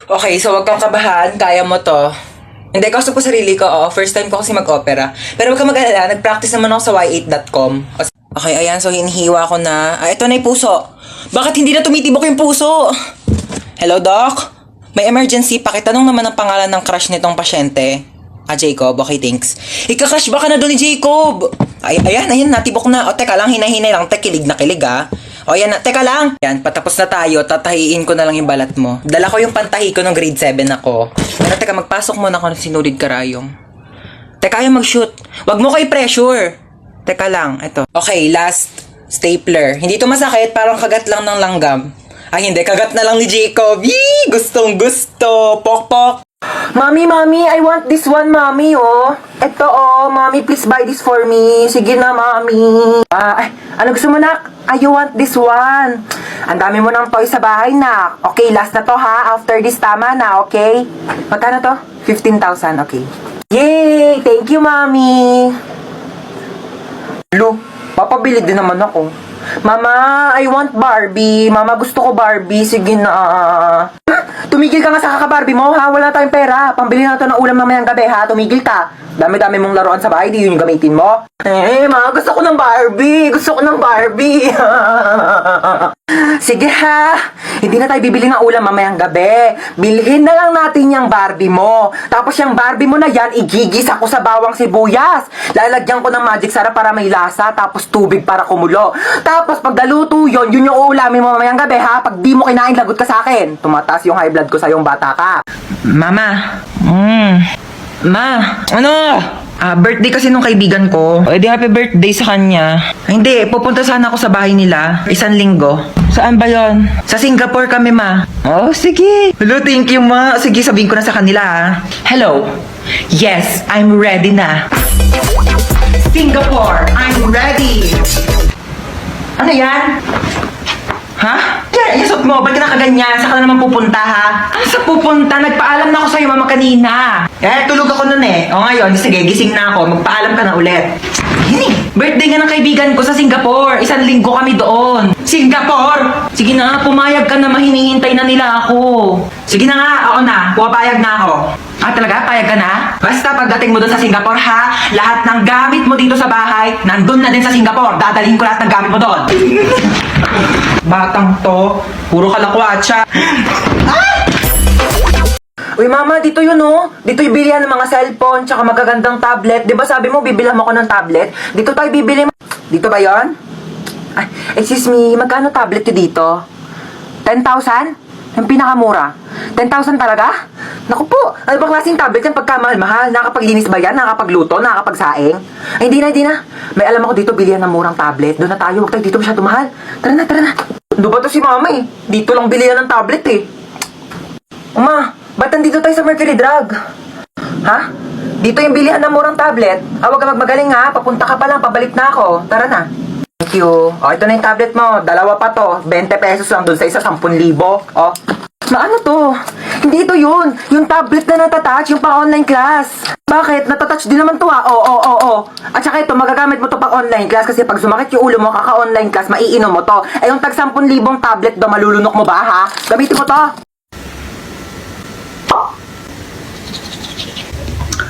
Okay, so wag kang kabahan. Kaya mo to. Hindi, kausap ko sarili ko. Oo, first time ko kasi mag-opera. Pero wag kang mag-alala. Nag-practice naman ako sa y8.com. Okay, ayan. So, hinihiwa ko na. Ito na yung puso. Bakit hindi na tumitibok yung puso? Hello, Doc? May emergency. Pakitanong naman ang pangalan ng crush nitong pasyente. Jacob. Okay, thanks. Ika-crush ba ka na doon ni Jacob? Ayan. Natibok na. O, teka lang. Hinay-hinay lang. Kilig na kilig, ha? O, yan na. Teka lang. Yan, patapos na tayo. Tatahiin ko na lang yung balat mo. Dala ko yung pantahi ko nung grade 7 ako. Pero teka, magpasok muna ako ng sinulid karayom. Teka, ayaw mag-shoot. Wag mo ko i-pressure. Teka lang, ito. Okay, last stapler. Hindi to masakit, parang kagat lang ng langgam. Ay, hindi, kagat na lang ni Jacob. Yee! Gustong gusto. Pok. Mami, I want this one, Mami, oh. Ito, oh. Mami, please buy this for me. Sige na, Mami. Ano gusto mo, nak? You want this one. Ang dami mo ng toy sa bahay, nak. Okay, last na to, ha? After this, tama na, okay? Magkano to? 15,000, okay. Yay! Thank you, Mami. Lo, papabili din naman ako. Mama, I want Barbie. Mama, gusto ko Barbie. Sige na. Tumigil ka nga sa kaka-Barbie mo, ha? Wala tayong pera. Pambili na ito ng ulam mamayang gabi, ha? Tumigil ka. Dami-dami mong laruan sa bahay, di yun yung gamitin mo. Ma, gusto ko ng Barbie. Gusto ko ng Barbie. Sige, ha? Hindi na tayo bibili ng ulam mamayang gabi. Bilhin na lang natin yung Barbie mo. Tapos yung Barbie mo na yan, igigis ako sa bawang sibuyas. Lalagyan ko ng magic sarap para may lasa, tapos tubig para kumulo. Tapos pag naluto yun yung ulamin mo mamayang gabi, ha? Pag di mo kinain, lagot ka sa akin. Tumataas yung high blood ko sa yung bata ka. Mama. Ma, ano? Birthday kasi nung kaibigan ko. Di happy birthday sa kanya. Hindi, pupunta sana ako sa bahay nila. 1 linggo. Saan ba yon? Sa Singapore kami, ma. Oh, sige. Hello, thank you, ma. Sige, sabihin ko na sa kanila, ha. Hello. Yes, I'm ready na. Singapore, I'm ready. Ano yan? Ha? Yasot mo, ba't ka nakaganyan? Saan ka na naman pupunta, ha? Sa pupunta? Nagpaalam na ako sa'yo, mama, kanina. Tulog ako nun eh. O ngayon, sige, gising na ako. Magpaalam ka na ulit. Birthday nga ng kaibigan ko sa Singapore. 1 linggo kami doon. Singapore! Sige na, pumayag ka na, hinihintay na nila ako. Sige na nga, ako na. Pumapayag na ako. Talaga? Payag ka na? Basta pagdating mo doon sa Singapore, ha? Lahat ng gamit mo dito sa bahay, nandun na din sa Singapore. Dadalhin ko lahat ng gamit mo doon. Batang to, puro kalakwatsa. Uy, mama, dito yun, oh. Dito yung bilihan ng mga cellphone, tsaka magagandang tablet. Diba sabi mo, bibilhan mo ko ng tablet? Dito tayo bibili. Dito ba yon? Excuse me, magkano tablet yun dito? 10,000? Yung pinakamura. 10,000 talaga? Naku po, ano bang klaseng tablet yan pagkamahal-mahal? Nakakapaglinis ba yan? Nakakapagluto? Nakakapagsaing? Hindi na. May alam ako dito, bilihan ng murang tablet. Doon na tayo, huwag tayo dito masyado mahal. Tara na. Doon ba to si mama eh? Dito lang bilihan ng tablet eh. Uma, ba't nandito tayo sa Mercury Drug? Ha? Dito yung bilihan ng murang tablet. Huwag ka magmagaling, ha? Papunta ka pa lang, pabalik na ako. Tara na. Thank you. Ito na yung tablet mo. 2 pa to. 20 pesos lang dun sa isa, 10,000. Ano to? Hindi ito yun. Yung tablet na natatouch, yung pang-online class. Bakit? Natatouch din naman to, ha? Oo. At saka ito, magagamit mo to pang-online class kasi pag sumakit yung ulo mo, kaka-online class, maiinom mo to. Yung tag 10,000 tablet do, malulunok mo ba, ha? Gamitin mo to.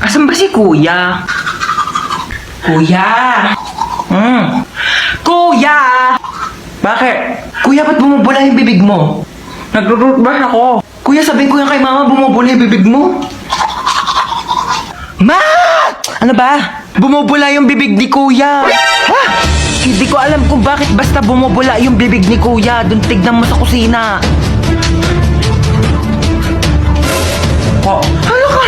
Asan ba si Kuya? Kuya! Kuya! Bakit? Kuya, ba't bumubula yung bibig mo? Nagro-rootbrush ako. Kuya, sabihin ko yan kay mama, bumubula yung bibig mo. Ma! Ano ba? Bumubula yung bibig ni Kuya. Ha? Hindi ko alam kung bakit basta bumubula yung bibig ni Kuya. Doon tignan mo sa kusina. Ano ka?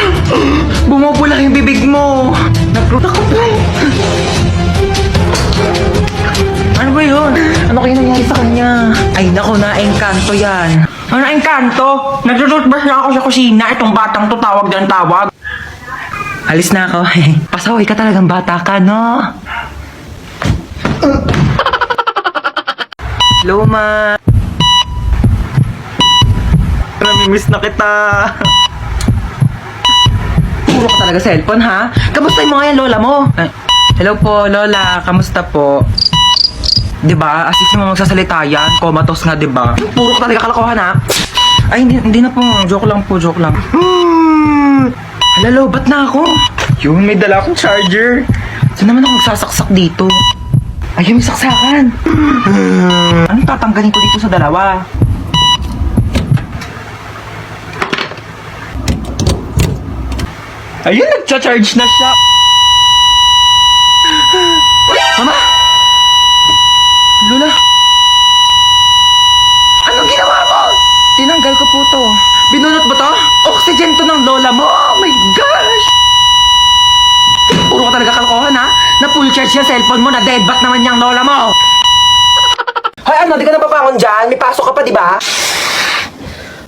Bumubula yung bibig mo. Nagro-root ako po. Ano ba yun? Ano kaya nangyari sa kanya? Ay naku, na-engkanto yan. Na-engkanto? Nagro-rootbrush na ako sa kusina. Itong batang to tawag ng tawag. Alis na ako. Pasaway ka talagang bata ka, no? Hello, ma. Namimiss na kita. Puro ka talaga cellphone, ha? Kamusta mo nga yan, lola mo? Hello po, lola. Kamusta po? Diba? Asis mo magsasalita yan. Comatose nga, diba? Puro ka talaga kalokohan, ha? Ay, hindi na po. Joke lang po, joke lang. Halalo, ba't na ako? Yun, may dala akong charger. Saan naman ako magsasaksak dito? Ayun, may saksakan. Anong tatanggalin ko dito sa dalawa? Ayun, nagcha-charge na siya. Mama! Lola! Anong ginawa mo? Tinanggal ko po to. Binunot mo to? Oxygen to ng lola mo. Oh my gosh! Puro ka talaga kalokohan ha? Na full charge yung cellphone mo, na deadbat naman yung lola mo. Hoy, ano? Di ka na papangon dyan? May pasok ka pa, di ba?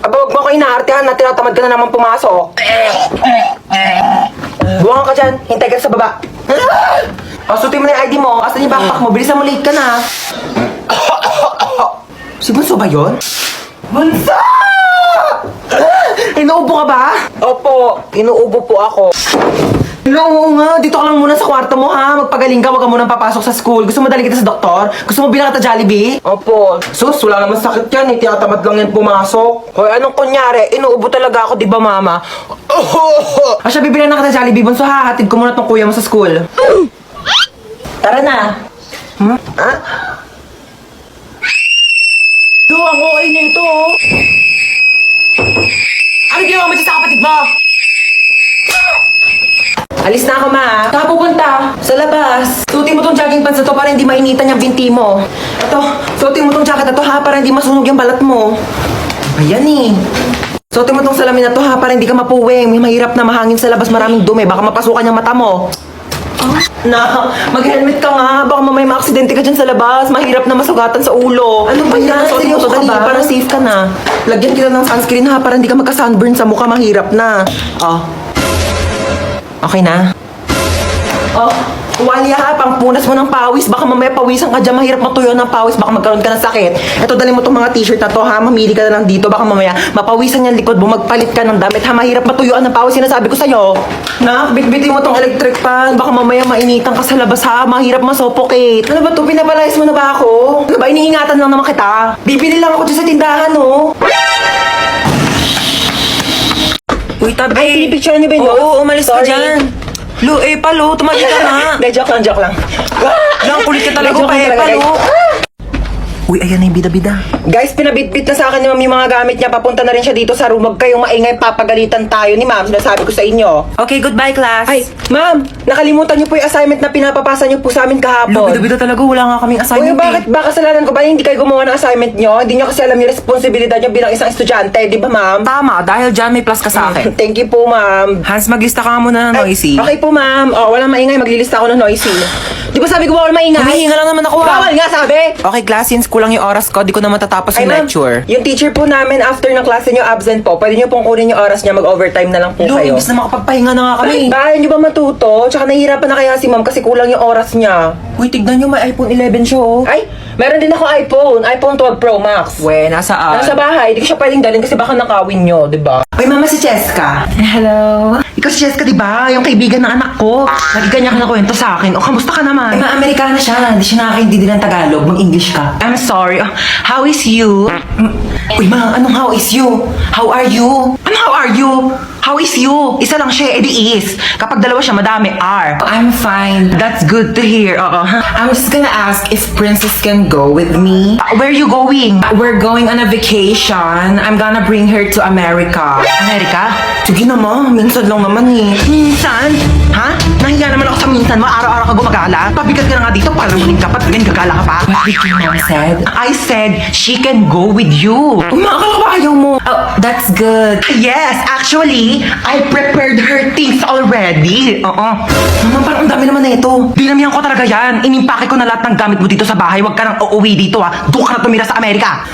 Aba, huwag mo ko inaartehan na tinatamad ka na naman pumasok. Buwangan ka dyan. Hintay ka sa baba. O, sutin mo na yung ID mo. Asan yung backpack mo? Bilisan mo, late ka na. Si Bunso ba yun? Bunso! Inuubo ka ba? Opo, inuubo po ako. Oo nga, dito ka lang muna sa kwarto mo ha. Magpagaling ka, wag ka munang papasok sa school. Gusto mo dali kita sa doktor? Gusto mo bilang kita Jollibee? Opo. Sus, wala naman sakit yan. Tinatamad lang yan pumasok. Hoy, anong kunyari? Inuubo talaga ako, di ba mama? Asya, bibilan na kita Jollibee. Bunso ha, hatid ko muna tong kuya mo sa school. Tara na. Ha? Do, ang okay na ito oh. Ano ginawa mo dyan sa kapatid mo? Alis na ako, ma. Saan ka pupunta? Sa labas. Suotin mo tong jogging pants na to para hindi mainitan yung binti mo. Ito, suotin mo tong jacket na to ha para hindi masunog yung balat mo. Ayan eh. Suotin mo tong salamin na to ha para hindi ka mapuwing. May mahirap na mahangin sa labas, maraming dumi. Baka mapasukan yung mata mo. Na, mag-helmet ka nga. Baka mamaya ma-aksidente ka dyan sa labas. Mahirap na masugatan sa ulo. Ano ba yan? Seryoso ka ba? Para safe ka na. Lagyan kita ng sunscreen ha para hindi ka magka-sunburn sa mukha. Mahirap na. Oh. Okay na? Oh, Walia ha, pangpunas mo ng pawis. Baka mamaya pawisan ka dyan, mahirap matuyo ng pawis. Baka magkaroon ka ng sakit. Ito, dali mo itong mga t-shirt na to ha. Mamili ka na lang dito. Baka mamaya mapawisan yung likod mo. Magpalit ka ng damit ha. Mahirap matuyuan ng pawis. Sinasabi ko sa'yo. Na, bitbitin mo tong electric fan. Baka mamaya mainitan ka sa labas ha. Mahirap ma-suffocate. Ano ba to? Pinapalayas mo na ba ako? Ano ba? Iniingatan lang naman kita. Bibili lang ako dyan sa tindahan oh. Uy, tabi. Ay, pinipicture niyo ba yun? Oo, umalis ka dyan. Lu, palo, tumali ka na. Hindi, joke lang. Lang, kulit ka talaga, palo. Uy, ayan na yung bida-bida. Guys, pinabitbit na sa akin ni ma'am yung mga gamit niya. Papunta na rin siya dito sa room. Huwag kayong maingay, papagalitan tayo ni ma'am. Sinasabi ko sa inyo. Okay, goodbye class. Ay, ma'am, nakalimutan niyo po yung assignment na pinapapasa niyo po sa amin kahapon. Lu, bida-bida talaga, wala nga kaming assignment. Uy, bakit ba kasalanan ko ba hindi kayo gumawa ng assignment niyo? Hindi niyo kasi alam yung responsibilidad niyo bilang isang estudyante, di ba ma'am? Tama, dahil dyan may plus ka sa akin. Thank you po, ma'am. Hans, maglista ka muna ng noisy. Okay po, ma'am. Oh, walang maingay, maglilista ako ng noisy. Di ba sabi ko bawal maingay? Humihinga lang naman ako. Bawal nga sabi. Okay, class, since kulang yung oras ko, di ko na matatapos yung lecture. Yung teacher po namin, after ng klase niyo absent po, pwede niyo pong kunin yung oras niya, mag-overtime na lang po kayo. Imbis na makapagpahinga na nga kami. Ay, niyo ba matuto? Tsaka nahihirapan na kaya si ma'am kasi kulang yung oras niya. Uy, tignan niyo, may iPhone 11 siya oh. Ay, meron din ako iPhone 12 Pro Max. We, nasaan? Nasa bahay, di ko siya pwedeng dalhin kasi baka nakawin niyo, di ba? Uy, mama, si Cheska. Hello. Ikaw si Cheska, di ba? Yung kaibigan ng anak ko. Lagi kanya ka na kwento sa akin. O, kamusta ka naman? Ay, ma-Amerikana siya. Hindi siya nakakaintindi ng Tagalog. Mag-English ka. I'm sorry. How is you? Uy, ma, anong how is you? How are you? Ano how are you? How is you? Isa lang siya, edi is. Kapag dalawa siya, madami are. I'm fine. That's good to hear. Oo. I'm just gonna ask if Princess can go with me. Where are you going? We're going on a vacation. I'm gonna bring her to America. America? Sige naman, minsan lang naman eh. Minsan? Ha? Nahiya naman ako sa minsan mo. Araw-araw ka gumagala. Pabigat ka na nga dito para muling ka pa. Ganyan gagala ka pa. What did your mom said? I said she can go with you. Umakala ba ayaw mo? Oh, that's good. Yes, actually, I prepared her things already. Oo. Naman, parang ang dami naman na ito. Dinamihan ko talaga yan. Inimpake ko na lahat ng gamit mo dito sa bahay. Huwag ka nang uuwi dito ha. Doon ka na tumira sa Amerika.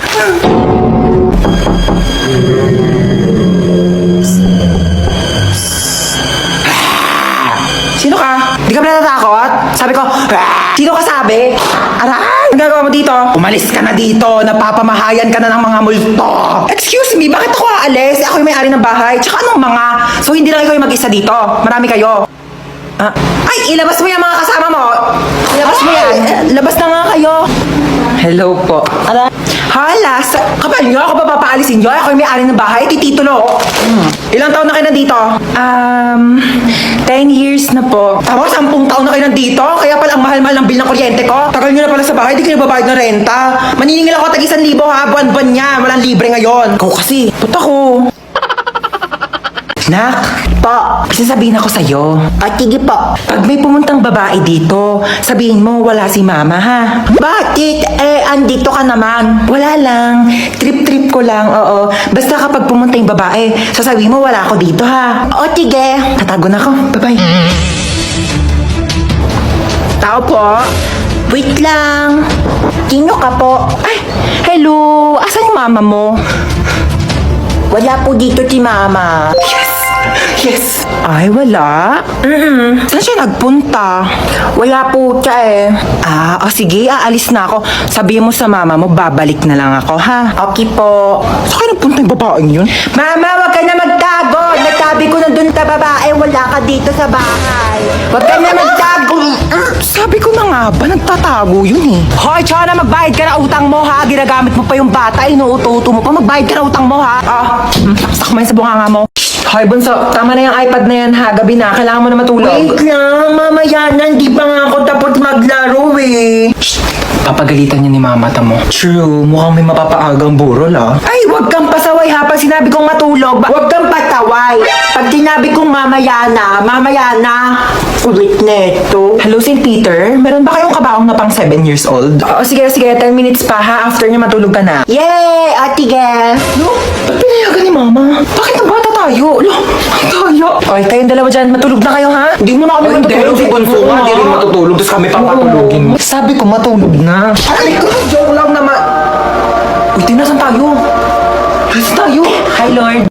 Sino ka? Di ka ba natatakot? Sabi ko, sino ka sabi? Aray! Ang gagawa mo dito? Umalis ka na dito. Napapamahayan ka na ng mga multo. Excuse me, bakit ako aalis? Ako yung may-ari ng bahay. Tsaka anong mga? So hindi lang ikaw yung mag-isa dito. Marami kayo. Ay, ilabas mo yung mga kasama mo. Ilabas mo yan. Labas na nga kayo. Hello po. Hala, kapal nyo, ako ba papaalisin nyo? Ako yung may-ari ng bahay, tititulo. Ilang taon na kayo nandito? 10 years na po. Tapos, 10 taon na kayo nandito, kaya pala ang mahal-mahal ng bill ng kuryente ko. Tagal nyo na pala sa bahay, di kayo babayad ng renta. Maniningil ako tag 1,000 ha, buwan-buwan niya. Walang libre ngayon. Ikaw kasi, ba't ako? Nak, Po. sasabihin ako sa'yo. Sige po. Pag may pumuntang babae dito, sabihin mo wala si mama ha. Bakit? Andito ka naman. Wala lang. Trip-trip ko lang, oo. Basta kapag pumunta yung babae, sasabihin mo wala ako dito ha. O, sige. Tatago na ako. Bye-bye. Tao po. Wait lang. Sino ka po? Ay, hello. Asan yung mama mo? Wala po dito si Mama. Yes. Ay, wala. Saan siya nagpunta? Wala po siya eh. O sige, aalis na ako. Sabihin mo sa mama mo, babalik na lang ako, ha? Okay po. Saan kayo nagpunta yung babaeng yun? Mama, wag ka na magtago. Nagsabi ko na dun sa babae, wala ka dito sa bahay. Wag ka na magtago. Sabi ko na nga ba, nagtatago yun eh. Hoy, Chana, magbayad ka na utang mo ha. Ginagamit mo pa yung bata, inuuto-uto mo pa. Magbayad ka na utang mo ha. Sakmayin sa bunganga mo. Hoy, Bunso, tama na yung iPad na yan ha. Gabi na, kailangan mo na matulog. Wait lang, mamaya na, hindi pa nga ako tapos maglaro eh. Papagalitan niya ni mama mo. True, mukhang may mapapaagang burol ah. Ay, wag kang pasaway ha. Pag sinabi kong matulog, wag kang pataway. Pag sinabi kong mamaya na. Ulit na ito. Hello, St. Peter? Meron ba kayong kabaong na pang 7 years old? Oo, sige, 10 minutes pa ha. After niya matulog ka na. Yay! Atige! No, ba't pinayagan ni mama? Bakit nagbata tayo? Lo, ang tayo. Okay, kayong dalawa dyan, matulog na kayo ha? Hindi mo na kami matutulog. Si Bunso nga, di rin matutulog, tapos kami papatulogin mo. Sabi ko matulog na. Ay, joke lang naman. Uy, tinasan tayo? Nasaan tayo? Hi, Lord.